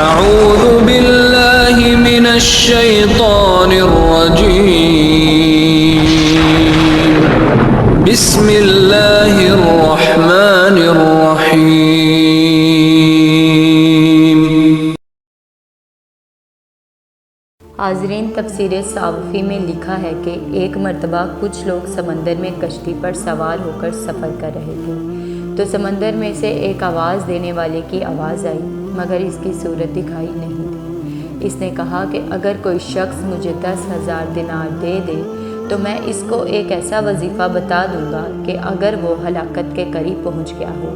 أعوذ بالله من الشيطان الرجيم بسم الله الرحمن الرحيم. حاضرین، تفسیر صافی میں لکھا ہے کہ ایک مرتبہ کچھ لوگ سمندر میں کشتی پر سوار ہو کر سفر کر رہے تھے تو سمندر میں سے ایک آواز دینے والے کی آواز آئی، مگر اس کی صورت دکھائی نہیں تھی۔ اس نے کہا کہ اگر کوئی شخص مجھے 10,000 دینار دے دے تو میں اس کو ایک ایسا وظیفہ بتا دوں گا کہ اگر وہ ہلاکت کے قریب پہنچ گیا ہو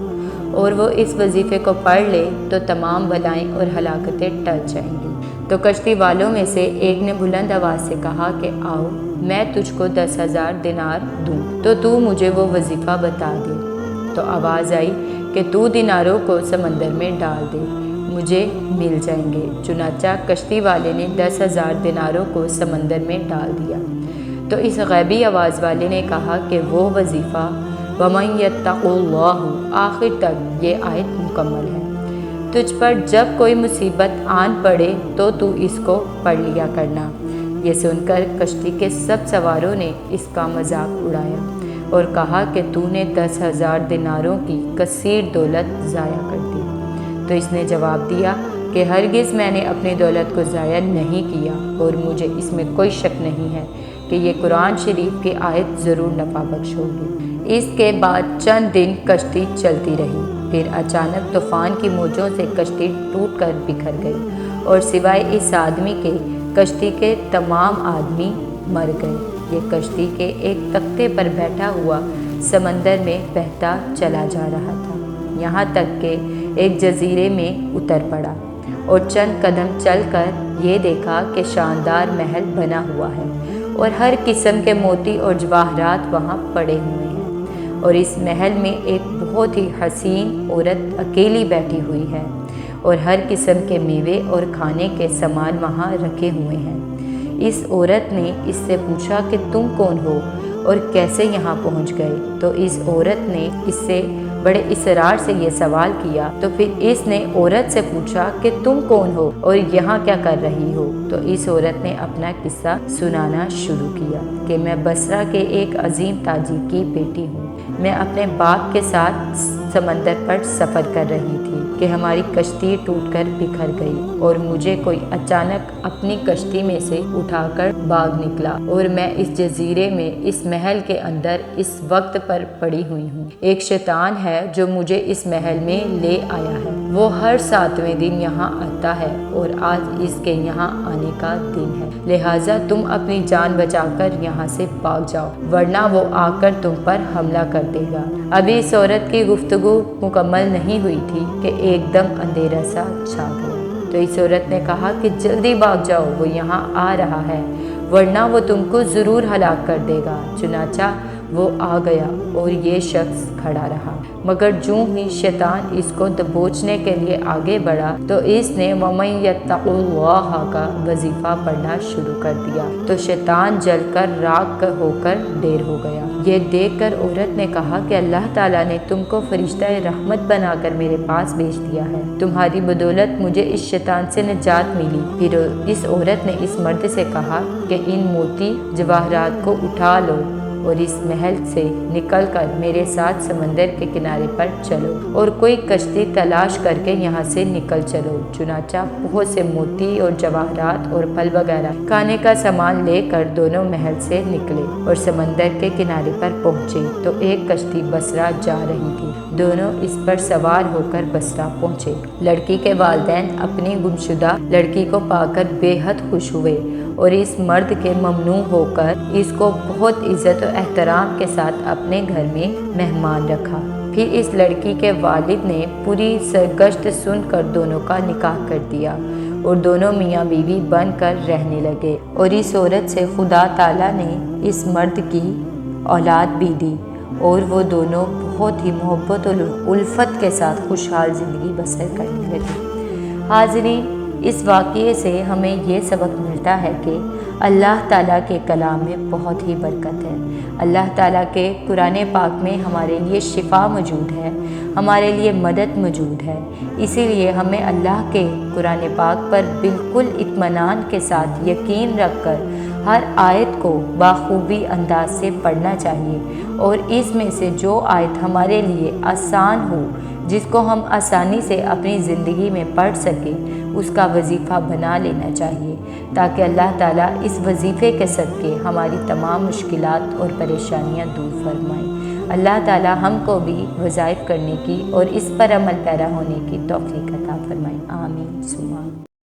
اور وہ اس وظیفے کو پڑھ لے تو تمام بلائیں اور ہلاکتیں ٹل جائیں گی۔ تو کشتی والوں میں سے ایک نے بلند آواز سے کہا کہ آؤ، میں تجھ کو 10,000 دینار دوں تو تو مجھے وہ وظیفہ بتا دے۔ تو آواز آئی کہ تو دیناروں کو سمندر میں ڈال دے، مجھے مل جائیں گے۔ چنانچہ کشتی والے نے 10,000 دیناروں کو سمندر میں ڈال دیا۔ تو اس غیبی آواز والے نے کہا کہ وہ وظیفہ وَمَن يَتَّقِ اللَّهُ آخر تک یہ آیت مکمل ہے۔ تجھ پر جب کوئی مصیبت آن پڑے تو تو اس کو پڑھ لیا کرنا۔ یہ سن کر کشتی کے سب سواروں نے اس کا مذاق اڑایا اور کہا کہ تو نے 10,000 دیناروں کی کثیر دولت ضائع کر دی۔ تو اس نے جواب دیا کہ ہرگز میں نے اپنی دولت کو ضائع نہیں کیا اور مجھے اس میں کوئی شک نہیں ہے کہ یہ قرآن شریف کی آیت ضرور نفع بخش ہوگی۔ اس کے بعد چند دن کشتی چلتی رہی، پھر اچانک طوفان کی موجوں سے کشتی ٹوٹ کر بکھر گئی اور سوائے اس آدمی کے کشتی کے تمام آدمی مر گئے۔ یہ کشتی کے ایک تختے پر بیٹھا ہوا سمندر میں بہتا چلا جا رہا تھا، یہاں تک کہ ایک جزیرے میں اتر پڑا اور چند قدم چل کر یہ دیکھا کہ شاندار محل بنا ہوا ہے اور ہر قسم کے موتی اور جواہرات وہاں پڑے ہوئے ہیں، اور اس محل میں ایک بہت ہی حسین عورت اکیلی بیٹھی ہوئی ہے اور ہر قسم کے میوے اور کھانے کے سامان وہاں رکھے ہوئے ہیں۔ اس عورت نے اس سے پوچھا کہ تم کون ہو اور کیسے یہاں پہنچ گئے؟ تو اس عورت نے اس سے بڑے اصرار سے یہ سوال کیا۔ تو پھر اس نے عورت سے پوچھا کہ تم کون ہو اور یہاں کیا کر رہی ہو؟ تو اس عورت نے اپنا قصہ سنانا شروع کیا کہ میں بصرہ کے ایک عظیم تاجر کی بیٹی ہوں۔ میں اپنے باپ کے ساتھ سمندر پر سفر کر رہی تھی کہ ہماری کشتی ٹوٹ کر بکھر گئی اور مجھے کوئی اچانک اپنی کشتی میں سے اٹھا کر بھاگ نکلا اور میں اس جزیرے میں اس محل کے اندر اس وقت پر پڑی ہوئی ہوں۔ ایک شیطان ہے جو مجھے اس محل میں لے آیا ہے، وہ ہر 7ویں دن یہاں آتا ہے اور آج اس کے یہاں آنے کا دن ہے، لہٰذا تم اپنی جان بچا کر یہاں سے بھاگ جاؤ ورنہ وہ آ کر تم پر حملہ کر دے گا۔ ابھی اس عورت کی گفتگو مکمل نہیں ہوئی تھی کہ ایک دم اندھیرا سا چھا گیا۔ تو اس عورت نے کہا کہ جلدی بھاگ جاؤ، وہ یہاں آ رہا ہے ورنہ وہ تم کو ضرور ہلاک کر دے گا۔ چنانچہ وہ آ گیا اور یہ شخص کھڑا رہا، مگر جوں ہی شیطان اس کو دبوچنے کے لیے آگے بڑھا تو اس نے وَمَن يَتَّقِ اللَّهَ کا وظیفہ پڑھنا شروع کر دیا، تو شیطان جل کر راکھ ہو کر ڈیر ہو گیا۔ یہ دیکھ کر عورت نے کہا کہ اللہ تعالیٰ نے تم کو فرشتہ رحمت بنا کر میرے پاس بھیج دیا ہے، تمہاری بدولت مجھے اس شیطان سے نجات ملی۔ پھر اس عورت نے اس مرد سے کہا کہ ان موتی جواہرات کو اٹھا لو اور اس محل سے نکل کر میرے ساتھ سمندر کے کنارے پر چلو اور کوئی کشتی تلاش کر کے یہاں سے نکل چلو۔ چنانچہ بہت سے موتی اور جواہرات اور پھل وغیرہ کھانے کا سامان لے کر دونوں محل سے نکلے اور سمندر کے کنارے پر پہنچے تو ایک کشتی بصرہ جا رہی تھی، دونوں اس پر سوار ہو کر بصرہ پہنچے۔ لڑکی کے والدین اپنی گمشدہ لڑکی کو پا کر بے حد خوش ہوئے اور اس مرد کے ممنوع ہو کر اس کو بہت عزت و احترام کے ساتھ اپنے گھر میں مہمان رکھا۔ پھر اس لڑکی کے والد نے پوری سرگشت سن کر دونوں کا نکاح کر دیا اور دونوں میاں بیوی بن کر رہنے لگے، اور اس عورت سے خدا تعالیٰ نے اس مرد کی اولاد بھی دی اور وہ دونوں بہت ہی محبت اور الفت کے ساتھ خوشحال زندگی بسر کرنے لگے۔ حاضرین، اس واقعے سے ہمیں یہ سبق ملتا ہے کہ اللہ تعالیٰ کے کلام میں بہت ہی برکت ہے۔ اللہ تعالیٰ کے قرآن پاک میں ہمارے لیے شفا موجود ہے، ہمارے لیے مدد موجود ہے۔ اسی لیے ہمیں اللہ کے قرآن پاک پر بالکل اطمینان کے ساتھ یقین رکھ کر ہر آیت کو بخوبی انداز سے پڑھنا چاہیے، اور اس میں سے جو آیت ہمارے لیے آسان ہو، جس کو ہم آسانی سے اپنی زندگی میں پڑھ سکیں، اس کا وظیفہ بنا لینا چاہیے، تاکہ اللہ تعالیٰ اس وظیفے کے صدقے ہماری تمام مشکلات اور پریشانیاں دور فرمائیں۔ اللہ تعالیٰ ہم کو بھی وظائف کرنے کی اور اس پر عمل پیرا ہونے کی توفیق عطا فرمائیں۔ آمین ثم آمین۔